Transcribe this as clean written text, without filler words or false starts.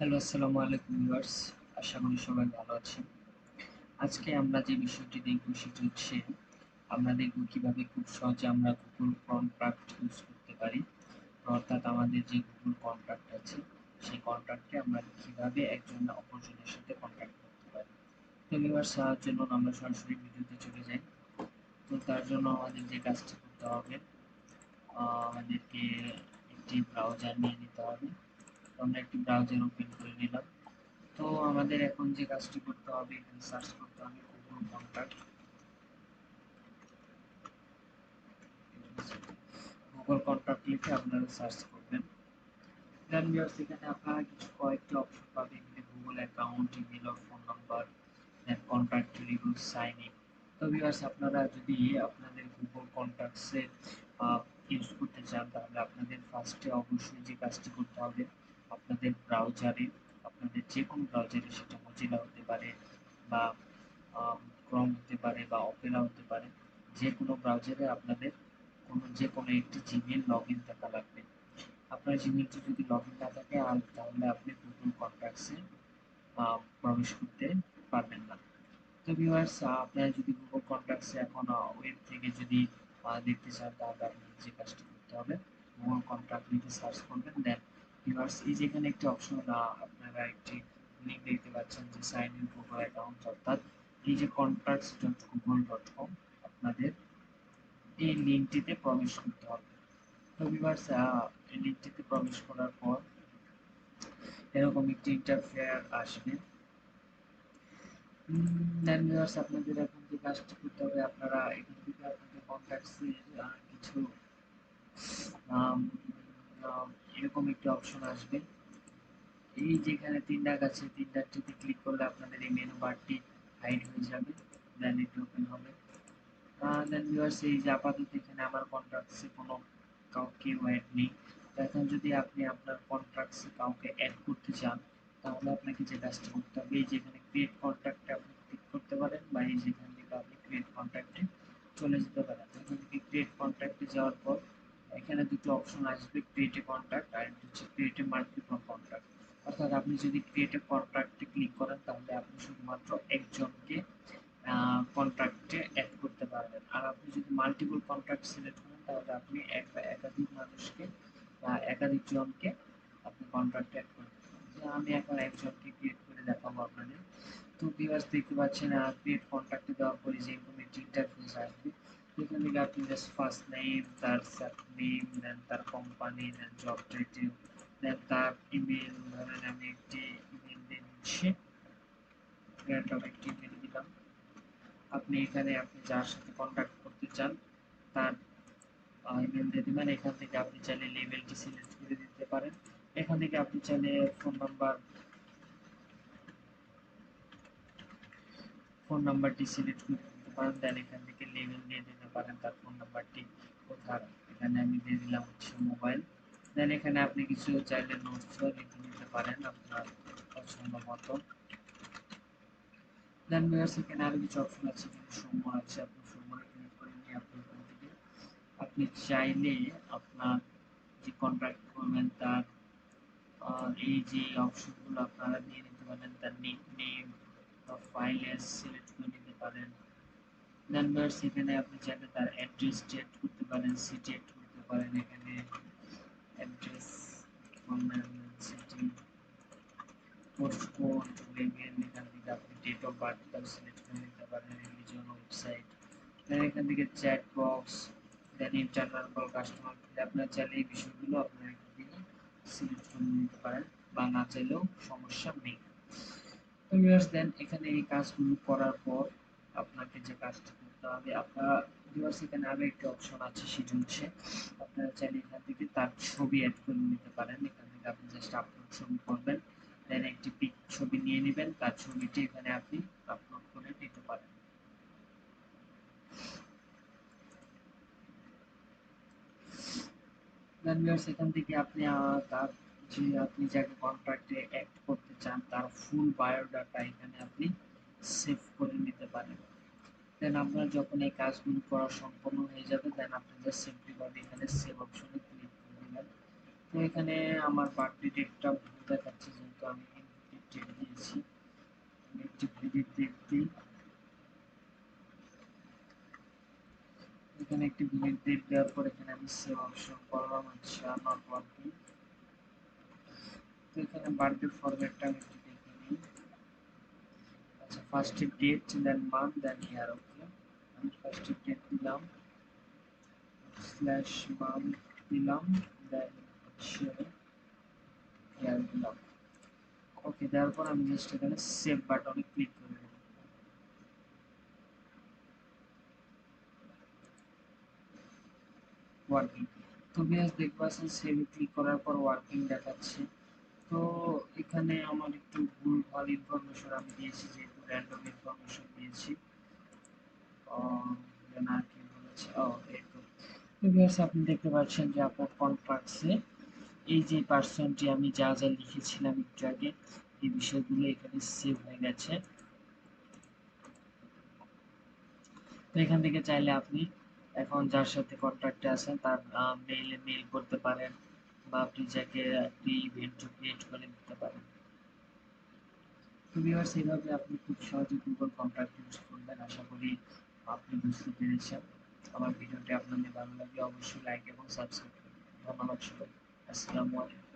Hello, আসসালামু আলাইকুম viewers. আশা করি সবাই ভালো আছেন। আজকে আমরা যে বিষয়টি দেখব সেটি হচ্ছে আমরা দেখব কিভাবে খুব সহজে আমরা Google কন্ট্রাক্ট ইউজ করতে পারি। অর্থাৎ আমাদের যে Google কন্ট্রাক্ট আছে সেই কন্ট্রাক্টে আমরা কিভাবে একজন অপরজনের সাথে কন্ট্যাক্ট করতে পারি। তো ভিউয়ার্স চলুন আমরা সরাসরি ভিডিওতে চলে যাই। তো তার জন্য আমাদের যে কাজটি করতে হবে আমাদেরকে একটি ব্রাউজার নিয়ে নিতে হবে। তো আমরা একটি ব্রাউজার ওপেন করে নিলাম। তো আমাদের এখন যে কাজটি করতে হবে এখানে সার্চ করতে হবে গুগল কন্ট্যাক্ট। গুগল কন্ট্যাক্ট লিখে আপনারা সার্চ করবেন। দেন ভিউয়ার্স এখানে আপনারা কয়েকটি অপশন পাবেন। এখানে গুগল অ্যাকাউন্ট, ইমেল আর phone number, then contact review, sign in. তো ভিউয়ার্স আপনারা যদি আপনাদের গুগল কন্ট্যাক্টসে ইউজ করতে চান তাহলে আপনাদের ফার্স্টে অবশ্যই যে কাজটি করতে হবে আপনাদের ব্রাউজারে, আপনাদের যে কোনো ব্রাউজারে, সেটা মজিলা হতে পারে বা ক্রোম হতে পারে বা অপেরা হতে পারে, যে কোনো ব্রাউজারে আপনাদের যে কোনো একটি জিমেইল লগইন থাকা লাগবে। আপনার জিমেইলটি যদি লগইন না থাকে তাহলে আপনি গুগল কন্ট্যাক্টসে প্রবেশ করতে পারবেন না। তো ভিউয়ার্স আপনারা যদি গুগল কন্ট্যাক্টসে এখন ওয়েব থেকে যদি দেখতে চান তাহলে আপনাদের যে কাজটি করতে হবে গুগল কন্ট্যাক্ট লিখে সার্চ করবেন। দেন ভিউয়ার্স এই যে এখানে একটি অপশন আপনারা একটি লিঙ্ক দেখতে পাচ্ছেন যে সাইন ইন গুগল অ্যাকাউন্ট, অর্থাৎ এই যে contacts.google.com আপনাদের এই লিঙ্কটিতে প্রবেশ করতে হবে। তো ভিউয়ার্স এই লিঙ্কটিতে প্রবেশ করার পর এরকম একটি ইন্টারফেয়ার আসবে। দেন ভিউয়ার্স আপনাদের এখন যে কাজটি করতে হবে আপনারা এখান থেকে আপনাদের কন্ট্যাক্টসের কিছু আম, আম, এরকম একটি অপশন আসবে। এই যেখানে তিন দাগ আছে তিন দাগটিতে ক্লিক করলে আপনাদের এই মেনু বারটি হাইড হয়ে যাবে। দেন এটি ওপেন হবে। দেন ভিউয়ার্স এই যে আপাতত এখানে আমার কন্ট্রাক্টসে কোনো কেউ অ্যাড নেই। তো এখন যদি আপনি আপনার কন্ট্রাক্টসে কাউকে অ্যাড করতে চান তাহলে আপনাকে যে কাজটা করতে হবে এই যেখানে ক্রিয়েট কন্ট্যাক্টে আপনি ক্লিক করতে পারেন বা এই যেখান থেকে আপনি ক্রিয়েট কন্ট্যাক্টে চলে যেতে পারেন। এখান থেকে ক্রিয়েট কন্ট্যাক্টে যাওয়ার পর এখানে দুটো অপশন আসবে, ক্রিয়েট এ কন্ট্যাক্ট আর একটা হচ্ছে ক্রিয়েট এ মাল্টিপল কন্ট্যাক্ট। অর্থাৎ আপনি যদি ক্রিয়েট এ কন্ট্যাক্টে ক্লিক করেন তাহলে আপনি শুধুমাত্র একজনকে কন্ট্রাক্টে অ্যাড করতে পারবেন। আর আপনি যদি মাল্টিপল কন্ট্রাক্ট সিলেক্ট করেন তাহলে আপনি এক বা একাধিক মানুষকে বা একাধিক জনকে আপনি কন্ট্রাক্টে অ্যাড করতে পারবেন। তো আমি এখন একজনকে ক্রিয়েট করে দেখাবো আপনাদের। তো ভিউয়ার্স দেখতে পাচ্ছেন ক্রিয়েট কন্ট্রাক্টে দেওয়ার পরে যে এরকম একটি ইন্টারফেস আসবে। এখান থেকে আপনি জাস্ট ফার্স্ট নেম, তার নেম, দেন তার কোম্পানি, দেন জব টাইটেল, দেন তার ইমেল, ধরেন আমি একটি ইমেল দিয়ে দিচ্ছি, র্যান্ডম একটি ইমেল দিলাম। আপনি এখানে আপনি যার সাথে কন্ট্যাক্ট করতে চান তার ইমেল দিয়ে দিবেন। এখান থেকে আপনি চাইলে লেভেলটি সিলেক্ট করে দিতে পারেন। এখান থেকে আপনি চাইলে ফোন নাম্বারটি সিলেক্ট করে দিতে পারেন। দেন এখান থেকে লেভেল দিয়ে দিতে পারেন তার ফোন নাম্বারটি কোথার। এখানে আমি দিয়ে দিলাম হচ্ছে মোবাইল। দেন এখানে আপনি কিছু চাইলে নোটসও লিখে নিতে পারেন আপনার পছন্দ মতো। দেন ভিউয়ার্স এখানে আরো কিছু অপশন আছে, এখানে সময় আছে, আপনি সময় ক্লিক করে নিয়ে আপনি এখান থেকে আপনি চাইলে আপনার যে কন্ট্রাক্ট করবেন তার এই যে অপশনগুলো আপনারা দিয়ে নিতে পারেন। তার নিকনেম বা ফাইল এস সিলেক্ট করে নিতে পারেন। দেন ভিউয়ার্স এখানে আপনি চাইলে তার অ্যাড্রেস চেক করতে পারেন, সিটি এড করতে পারেন। এখানে অ্যাড্রেস, সিটি, পোস্টকোড, লেভেল, এখান থেকে আপনি ডেট অফ বার্থটাও সিলেক্ট করে নিতে পারেন, রিলিজন, ওয়েবসাইট। দেন এখান থেকে চ্যাট বক্স, দেন ইন্টারনাল কল, কাস্টমার কেয়ার। আপনার চাইলে এই বিষয়গুলো আপনার এখান থেকে সিলেক্ট করে নিতে পারেন বা না চাইলেও সমস্যা নেই। তো ভিউয়ার্স দেন এখানে এই কাজগুলো করার পর আপনাকে যে কাজটি করতে হবে আপনারা ভিউয়ার্স এখানে আরো একটি অপশন আছে, সেটি হচ্ছে আপনারা চাইলে এখান থেকে তার ছবি অ্যাড করে নিতে পারেন। এখান থেকে আপনি জাস্ট আপলোড ছবি করবেন, দেন একটি ছবি নিয়ে নেবেন, তার ছবিটি এখানে আপনি আপলোড করে নিতে পারেন। দেন ভিউয়ার্স এখান থেকে আপনি তার যে আপনি যাকে কন্ট্রাক্টে অ্যাড করতে চান তার ফুল বায়োডাটা এখানে আপনি সেভ করে নিতে পারেন। দেন আপনার যখন এই কাজগুলো করা সম্পূর্ণ হয়ে যাবে দেন আপনি জাস্ট সিম্পলি ভাবে এখানে সেভ অপশনে ক্লিক করে দিবেন। তো এখানে আমার বার্থডে ডেটটা ভুল দেখাচ্ছে যেহেতু আমি ডেট দিয়েছি। আমি একটি ভিডিও ডেট দিই, এখানে একটি ভিডিও ডেট দেওয়ার পর এখানে আমি সেভ অপশন করলাম হচ্ছে নট ওয়ার্কিং। তো এখানে বার্থডে ফরম্যাটটা আমি একটু দেখে নিই। আচ্ছা, ফার্স্টে ডেট, দেন মান্থ, দেন ইয়ার। ওকে, আমি ফার্স্টে ডেট দিলাম, স্ল্যাশ মান্থ দিলাম, দেন হচ্ছে ইয়ার দিলাম। ওকে, দেওয়ার পর আমি জাস্ট এখানে সেভ বাটনে ক্লিক করে দেব। ওয়ার্কিং, তো ভিউয়ার্স দেখতে পাচ্ছেন সেভে ক্লিক করার পর ওয়ার্কিং দেখাচ্ছে। তো এখানে আমার একটু ভুলভাল ইনফরমেশন আমি দিয়েছি, যেহেতু র্যান্ডম ইনফরমেশন দিয়েছি। দেন আর কি বলেছে, এই তো। তো ভিউয়ার্স আপনি দেখতে পাচ্ছেন যে আপনার কন্ট্রাক্টসে এই যে পার্সনটি আমি যা যা লিখেছিলাম একটু আগে, এই বিষয়গুলো এখানে সেভ হয়ে গেছে। তো এখান থেকে চাইলে আপনি এখন যার সাথে কন্ট্রাক্টে আছেন তার মেইলে মেইল করতে পারেন, বা আপনি যাকে একটি ইভেন্ট ক্রিয়েট করে দিতে পারেন। তো ভিউয়ার্স এইভাবে আপনি খুব সহজে গুগল কন্ট্যাক্ট ইউজ করবেন। আশা করি আপনি বুঝতে পেরেছেন। আমার ভিডিওটি আপনাদের ভালো লাগলে অবশ্যই লাইক এবং সাবস্ক্রাইব করবেন। ধন্যবাদ সবাই। আসসালামু আলাইকুম।